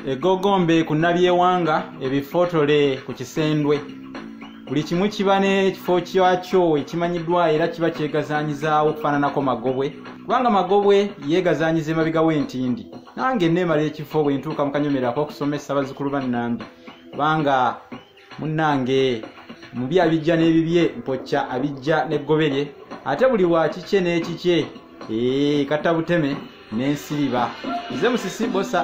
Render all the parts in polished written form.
egogombe ku Nabyewanga ebifotole ku Kisendwe buli kimu kiba n'ekifo kyakyo ekimanyiddwa era kiba kyegazanyizaawo okufaananako Magobwe kubanga Magobwe yeegazanyiza emabiga w'Entindi nange neemala ekifo bwe ntuuka mu Kanyomerako okusomesa bazzukulu bannange kubanga munnange mu byabijja n'ebibye mpocca abijja n'eggoberye ate buli wa kike n'ekike Katabuteme n'ensiriba nze Musisi Bosa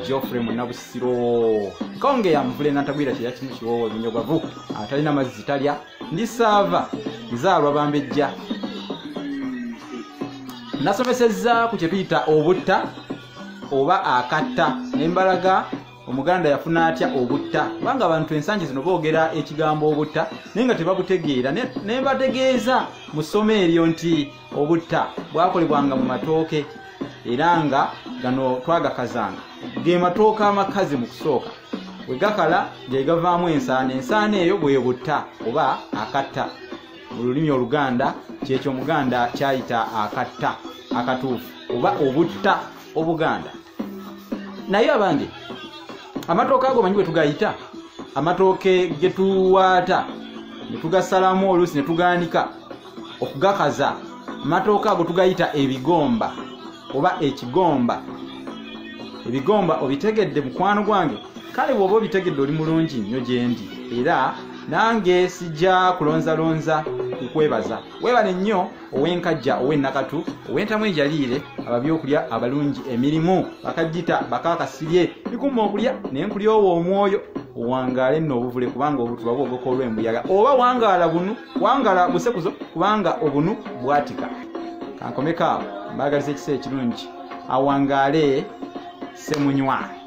Geoffrey Munabusiro konge ya mvule natagwira kya kimu kiwowo binyogavu atalina mazzi talya ndi sava nzaalwa bambejja nasomesezza ku kyetuyita obutta oba akatta nembalaga Omuganda yafuna atya obutta kubanga abantu ensangi zino boogera ekigambo obutta naye nga tebabutegeera ne mbategeeza mu ssomo eryo nti obutta bwakolebwanga mu matooke era nga gano twagakazanga ge matooke amakazi mu kusooka we gakala ge gavaamu ensaana eyo bwe butta oba akatta mu lulimi Oluganda kyekyo Omuganda kyayita akatta akatuufu oba obutta Obuganda naye abange amatooke ago manyi bwe tugayita amatooke ge tuwaata ne tugasalamu oluusi ne tugaanika okugakaza amatooke ago tugayita ebigomba oba ekigomba ebigomba obitegedde mukwano gwange kale bw'oba obitegedde oli mulungi nnyo gye ndi era nange sijja kulonzalonza kukwebaza weebale nnyo ow'enkajja ow'ennakatu ow'entamu enjaliire ababyokulya abalungi emirimu bakagita bakakasirye bikuma okulya naye nkulya owo omwoyo owangaale nno obuvule kubanga obutuba bwogoka olw'embuyaga oba wangaala bunu wangala busekuzo kubanga obunu bwatika kankomekaawo mbaagaliza ekiseera ekirungi awangaale Semunywa.